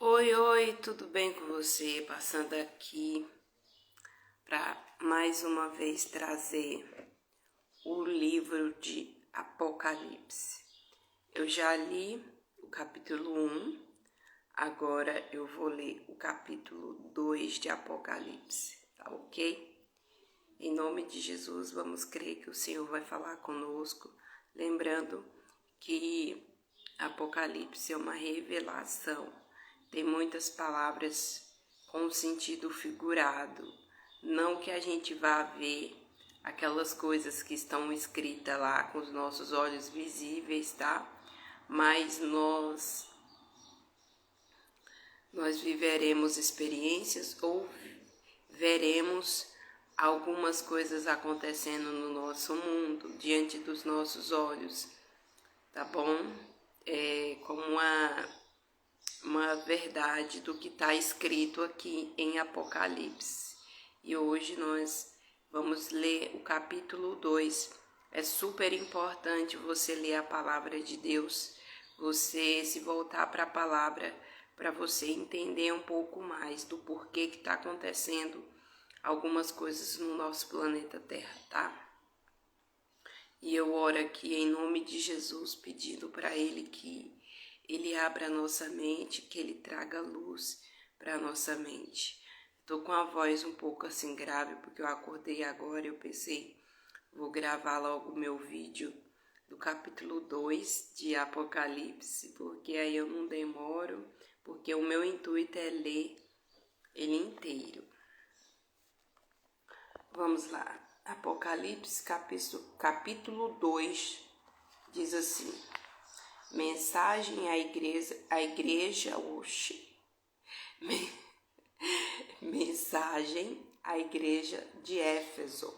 Oi, tudo bem com você? Passando aqui para mais uma vez trazer o livro de Apocalipse. Eu já li o capítulo 1, agora eu vou ler o capítulo 2 de Apocalipse, tá ok? Em nome de Jesus, vamos crer que o Senhor vai falar conosco, lembrando que Apocalipse é uma revelação. Tem muitas palavras com sentido figurado, não que a gente vá ver aquelas coisas que estão escritas lá com os nossos olhos visíveis, tá? Mas nós viveremos experiências ou veremos algumas coisas acontecendo no nosso mundo, diante dos nossos olhos, tá bom? É como uma verdade do que está escrito aqui em Apocalipse. E hoje nós vamos ler o capítulo 2. É super importante você ler a palavra de Deus, você se voltar para a palavra, para você entender um pouco mais do porquê que está acontecendo algumas coisas no nosso planeta Terra, tá? E eu oro aqui em nome de Jesus, pedindo para Ele que Ele abra a nossa mente, que Ele traga luz para a nossa mente. Estou com a voz um pouco assim grave, porque eu acordei agora e eu pensei, vou gravar logo o meu vídeo do capítulo 2 de Apocalipse, porque aí eu não demoro, porque o meu intuito é ler ele inteiro. Vamos lá. Apocalipse, capítulo 2, diz assim: Mensagem à igreja, mensagem à igreja de Éfeso.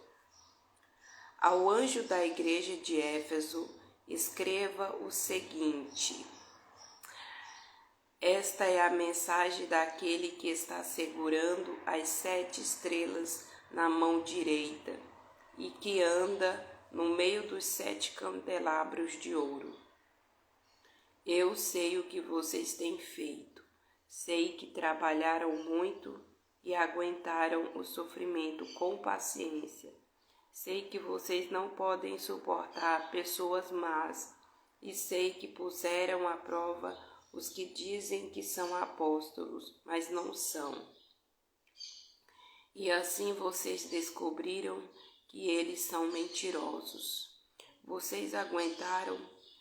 Ao anjo da igreja de Éfeso, escreva o seguinte: Esta é a mensagem daquele que está segurando as 7 estrelas na mão direita e que anda no meio dos 7 candelabros de ouro. Eu sei o que vocês têm feito, sei que trabalharam muito e aguentaram o sofrimento com paciência. Sei que vocês não podem suportar pessoas más e sei que puseram à prova os que dizem que são apóstolos, mas não são. E assim vocês descobriram que eles são mentirosos. Vocês aguentaram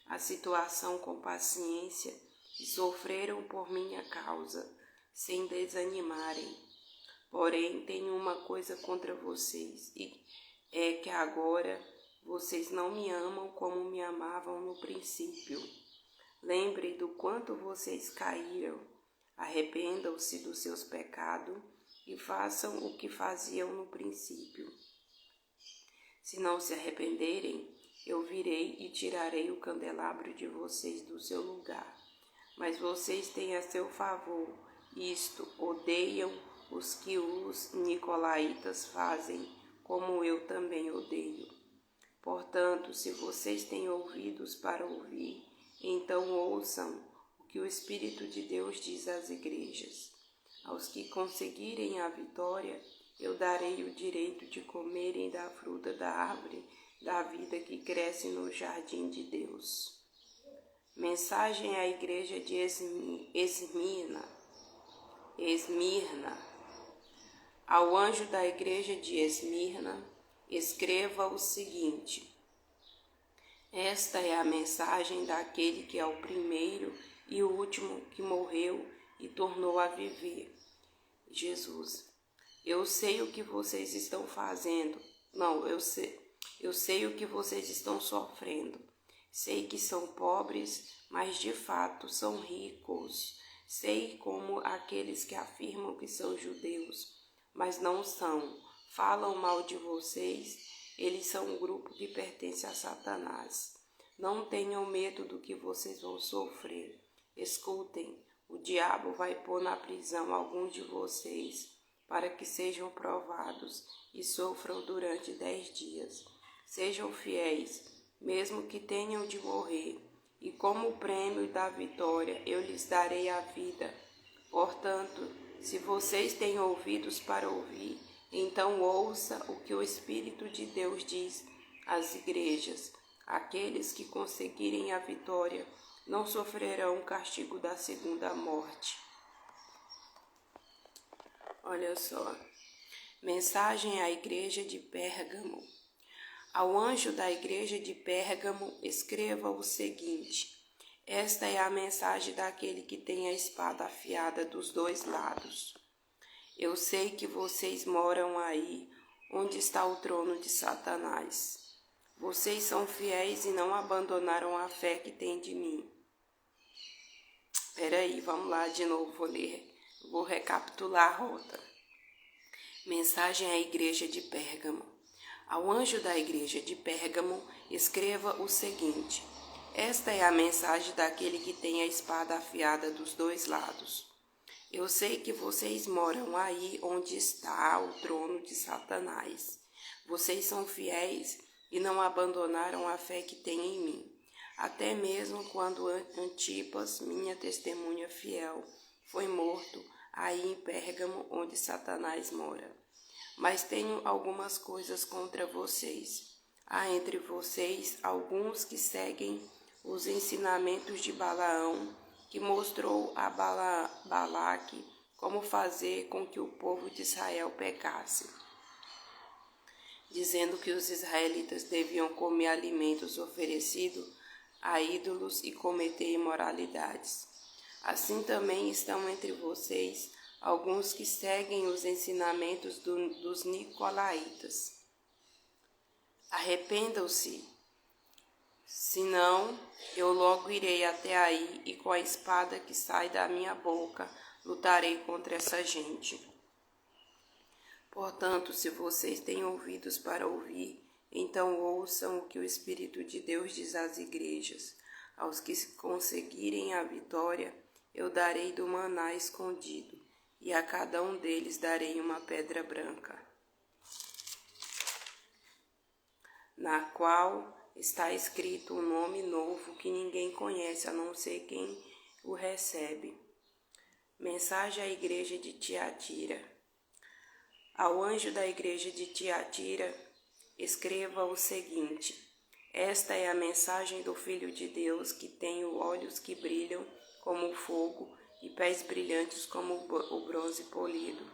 a situação com paciência e sofreram por minha causa, sem desanimarem. Porém, tenho uma coisa contra vocês, e é que agora vocês não me amam como me amavam no princípio. Lembrem do quanto vocês caíram, arrependam-se dos seus pecados e façam o que faziam no princípio. Se não se arrependerem, eu virei e tirarei o candelabro de vocês do seu lugar. Mas vocês têm a seu favor isto: odeiam os que os nicolaítas fazem, como eu também odeio. Portanto, se vocês têm ouvidos para ouvir, então ouçam o que o Espírito de Deus diz às igrejas. Aos que conseguirem a vitória, eu darei o direito de comerem da fruta da árvore da vida que cresce no jardim de Deus. Mensagem à igreja de Esmirna. Ao anjo da igreja de Esmirna, escreva o seguinte: Esta é a mensagem daquele que é o primeiro e o último que morreu e tornou a viver. Jesus. Eu sei o que vocês estão fazendo. Não, eu sei o que vocês estão sofrendo. Sei que são pobres, mas de fato são ricos. Sei como aqueles que afirmam que são judeus, mas não são. Falam mal de vocês. Eles são um grupo que pertence a Satanás. Não tenham medo do que vocês vão sofrer. Escutem, o diabo vai pôr na prisão alguns de vocês, para que sejam provados e sofram durante 10 dias. Sejam fiéis, mesmo que tenham de morrer, e como prêmio da vitória eu lhes darei a vida. Portanto, se vocês têm ouvidos para ouvir, então ouça o que o Espírito de Deus diz às igrejas. Aqueles que conseguirem a vitória não sofrerão o castigo da segunda morte. Olha só. Mensagem à igreja de Pérgamo. Ao anjo da igreja de Pérgamo, escreva o seguinte: esta é a mensagem daquele que tem a espada afiada dos dois lados. Eu sei que vocês moram aí, onde está o trono de Satanás. Vocês são fiéis e não abandonaram a fé que têm de mim. Peraí, vamos lá de novo, vou recapitular a rota. Mensagem à igreja de Pérgamo. Ao anjo da igreja de Pérgamo, escreva o seguinte: esta é a mensagem daquele que tem a espada afiada dos dois lados. Eu sei que vocês moram aí onde está o trono de Satanás. Vocês são fiéis e não abandonaram a fé que têm em mim. Até mesmo quando Antipas, minha testemunha fiel, foi morto aí em Pérgamo, onde Satanás mora. Mas tenho algumas coisas contra vocês. Há entre vocês alguns que seguem os ensinamentos de Balaão, que mostrou a Balaque como fazer com que o povo de Israel pecasse, dizendo que os israelitas deviam comer alimentos oferecidos a ídolos e cometer imoralidades. Assim também estão entre vocês alguns que seguem os ensinamentos dos nicolaítas. Arrependam-se, senão eu logo irei até aí e com a espada que sai da minha boca lutarei contra essa gente. Portanto, se vocês têm ouvidos para ouvir, então ouçam o que o Espírito de Deus diz às igrejas. Aos que conseguirem a vitória, eu darei do maná escondido, e a cada um deles darei uma pedra branca, na qual está escrito um nome novo que ninguém conhece, a não ser quem o recebe. Mensagem à igreja de Tiatira. Ao anjo da igreja de Tiatira, escreva o seguinte: esta é a mensagem do Filho de Deus, que tem olhos que brilham como o fogo e pés brilhantes como o bronze polido.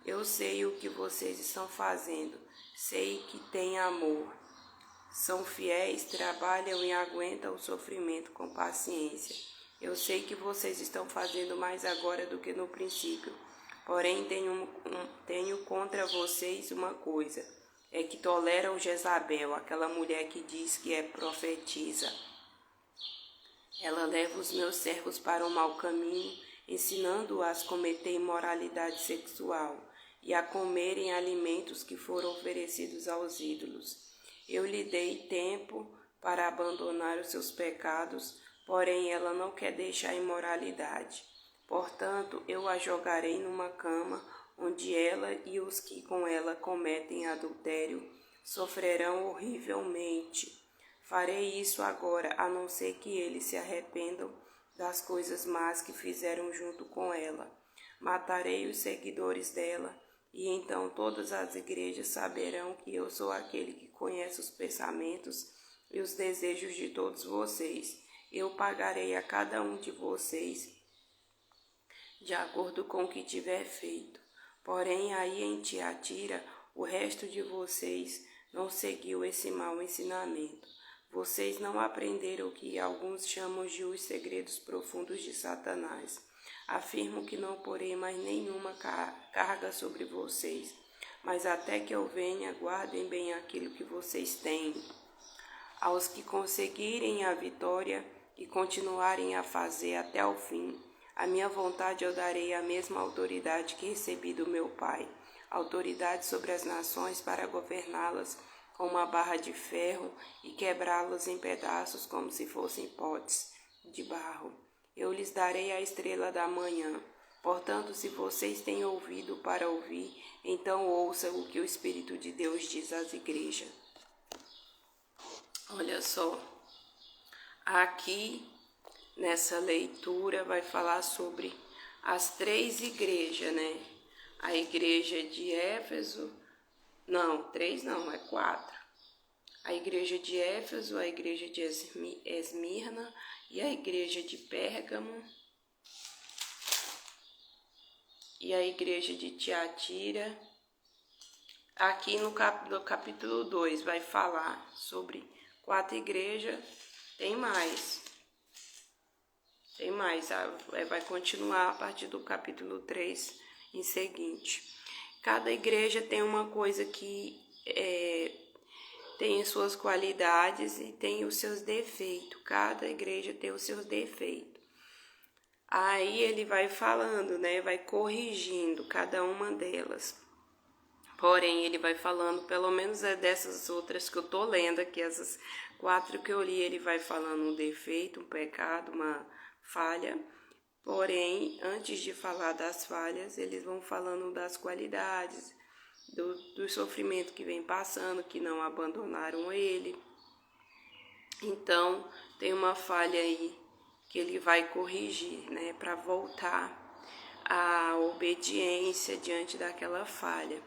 Eu sei o que vocês estão fazendo, sei que têm amor. São fiéis, trabalham e aguentam o sofrimento com paciência. Eu sei que vocês estão fazendo mais agora do que no princípio. Porém, tenho contra vocês uma coisa, é que toleram Jezabel, aquela mulher que diz que é profetisa. Ela leva os meus servos para o mau caminho, ensinando-as a cometer imoralidade sexual e a comerem alimentos que foram oferecidos aos ídolos. Eu lhe dei tempo para abandonar os seus pecados, porém ela não quer deixar a imoralidade. Portanto, eu a jogarei numa cama, onde ela e os que com ela cometem adultério sofrerão horrivelmente. Farei isso agora, a não ser que eles se arrependam das coisas más que fizeram junto com ela. Matarei os seguidores dela, e então todas as igrejas saberão que eu sou aquele que conhece os pensamentos e os desejos de todos vocês. Eu pagarei a cada um de vocês de acordo com o que tiver feito. Porém, aí em Tiatira, o resto de vocês não seguiu esse mau ensinamento. Vocês não aprenderam o que alguns chamam de os segredos profundos de Satanás. Afirmo que não porei mais nenhuma carga sobre vocês, mas até que eu venha, guardem bem aquilo que vocês têm. Aos que conseguirem a vitória e continuarem a fazer até o fim, a minha vontade eu darei a mesma autoridade que recebi do meu Pai, autoridade sobre as nações para governá-las com uma barra de ferro e quebrá-las em pedaços como se fossem potes de barro. Eu lhes darei a estrela da manhã. Portanto, se vocês têm ouvido para ouvir, então ouçam o que o Espírito de Deus diz às igrejas. Olha só, aqui nessa leitura vai falar sobre as 3 igrejas, né? A igreja de Éfeso, não, 3 não, é 4. A igreja de Éfeso, a igreja de Esmirna e a igreja de Pérgamo e a igreja de Tiatira. Aqui no capítulo 2 vai falar sobre 4 igrejas, tem mais, vai continuar a partir do capítulo 3 em seguinte. Cada igreja tem uma coisa que tem as suas qualidades e tem os seus defeitos. Cada igreja tem os seus defeitos. Aí ele vai falando, né? Vai corrigindo cada uma delas. Porém, ele vai falando, pelo menos dessas outras que eu tô lendo aqui, essas 4 que eu li, ele vai falando um defeito, um pecado, uma falha. Porém, antes de falar das falhas, eles vão falando das qualidades, do sofrimento que vem passando, que não abandonaram ele. Então, tem uma falha aí que ele vai corrigir, né, para voltar à obediência diante daquela falha.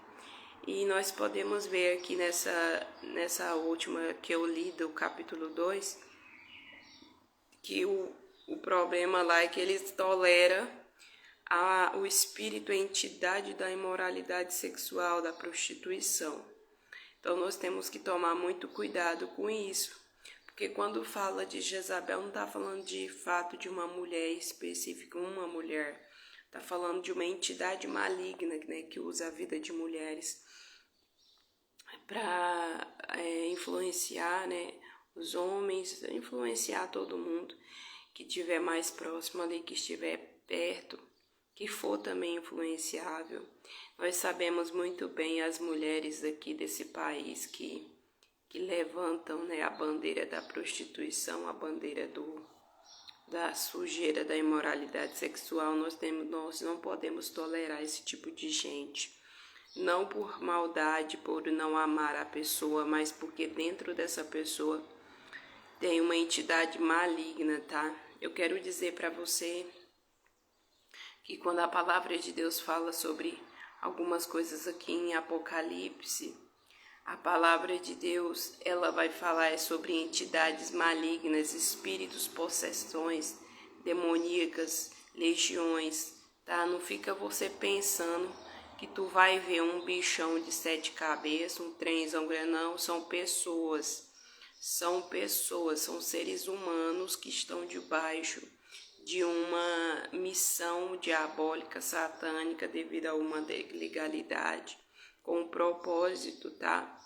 E nós podemos ver aqui nessa última que eu li do capítulo 2, que o problema lá é que eles toleram o espírito, a entidade da imoralidade sexual, da prostituição. Então nós temos que tomar muito cuidado com isso, porque quando fala de Jezabel, não está falando de fato de uma mulher específica, uma mulher, está falando de uma entidade maligna, né, que usa a vida de mulheres para influenciar, né, os homens, influenciar todo mundo que estiver mais próximo ali, que estiver perto, que for também influenciável. Nós sabemos muito bem as mulheres aqui desse país que levantam, né, a bandeira da prostituição, a bandeira da sujeira, da imoralidade sexual. Nós não podemos tolerar esse tipo de gente. Não por maldade, por não amar a pessoa, mas porque dentro dessa pessoa tem uma entidade maligna, tá? Eu quero dizer para você que quando a palavra de Deus fala sobre algumas coisas aqui em Apocalipse, a palavra de Deus, ela vai falar sobre entidades malignas, espíritos, possessões, demoníacas, legiões, tá? Não fica você pensando que tu vai ver um bichão de 7 cabeças, um trenzão granão. São pessoas, são seres humanos que estão debaixo de uma missão diabólica, satânica, devido a uma legalidade, com um propósito, tá?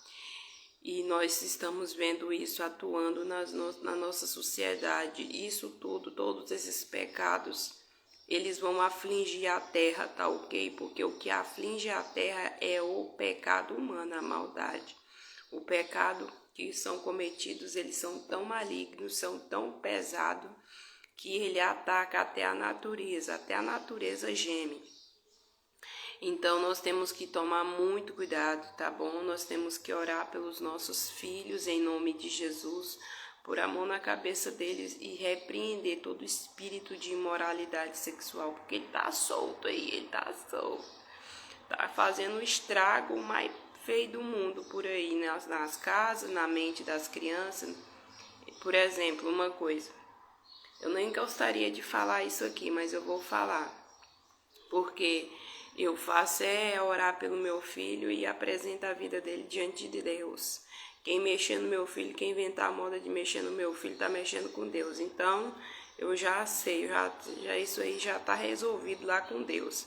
E nós estamos vendo isso atuando na nossa sociedade. Isso tudo, todos esses pecados, eles vão afligir a terra, tá ok? Porque o que aflige a terra é o pecado humano, a maldade. O pecado que são cometidos, eles são tão malignos, são tão pesados, que ele ataca até a natureza geme. Então nós temos que tomar muito cuidado, tá bom? Nós temos que orar pelos nossos filhos em nome de Jesus, por amor na cabeça deles, e repreender todo espírito de imoralidade sexual, porque ele tá solto aí, tá fazendo o estrago mais feio do mundo por aí, nas casas, na mente das crianças. Por exemplo, uma coisa, eu nem gostaria de falar isso aqui, mas eu vou falar, porque eu faço orar pelo meu filho e apresento a vida dele diante de Deus. Quem mexer no meu filho, quem inventar a moda de mexer no meu filho, tá mexendo com Deus. Então, eu já sei, já isso aí já tá resolvido lá com Deus.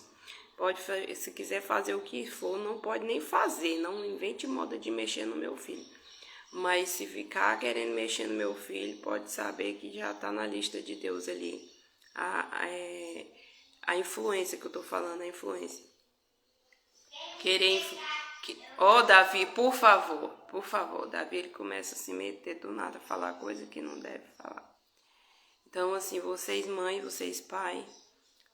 Pode, se quiser fazer o que for, não pode nem fazer, não invente moda de mexer no meu filho. Mas se ficar querendo mexer no meu filho, pode saber que já tá na lista de Deus ali. A influência que eu tô falando, a influência. Davi, por favor, Davi, ele começa a se meter do nada, falar coisa que não deve falar. Então, assim, vocês mães, vocês pais,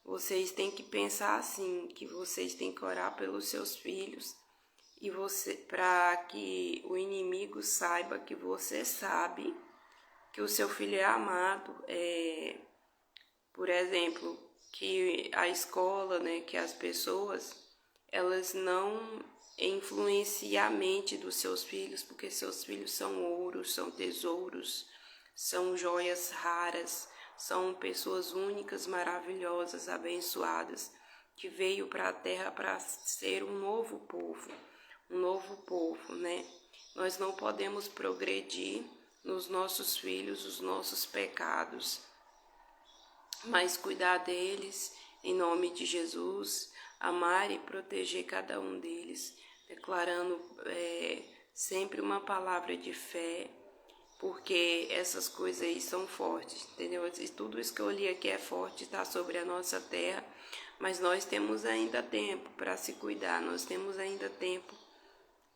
vocês têm que pensar assim, que vocês têm que orar pelos seus filhos, e para que o inimigo saiba que você sabe que o seu filho é amado, Por exemplo, que a escola, né, que as pessoas, elas não influenciem a mente dos seus filhos, porque seus filhos são ouros, são tesouros, são joias raras, são pessoas únicas, maravilhosas, abençoadas, que veio para a terra para ser um novo povo, né? Nós não podemos progredir nos nossos filhos os nossos pecados, mas cuidar deles em nome de Jesus, amar e proteger cada um deles, declarando sempre uma palavra de fé, porque essas coisas aí são fortes, entendeu? Tudo isso que eu li aqui é forte, está sobre a nossa terra, mas nós temos ainda tempo para se cuidar, nós temos ainda tempo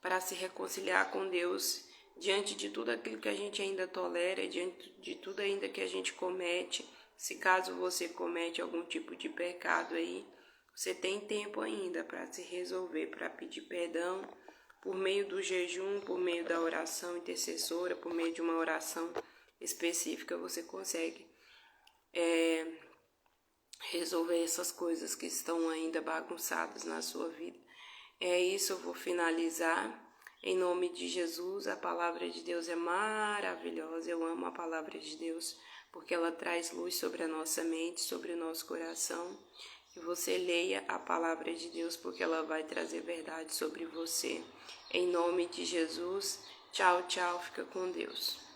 para se reconciliar com Deus diante de tudo aquilo que a gente ainda tolera, diante de tudo ainda que a gente comete. Se caso você comete algum tipo de pecado aí, você tem tempo ainda para se resolver, para pedir perdão por meio do jejum, por meio da oração intercessora, por meio de uma oração específica, você consegue resolver essas coisas que estão ainda bagunçadas na sua vida. É isso, eu vou finalizar. Em nome de Jesus, a palavra de Deus é maravilhosa. Eu amo a palavra de Deus, porque ela traz luz sobre a nossa mente, sobre o nosso coração. Que você leia a palavra de Deus, porque ela vai trazer verdade sobre você. Em nome de Jesus, tchau, tchau, fica com Deus.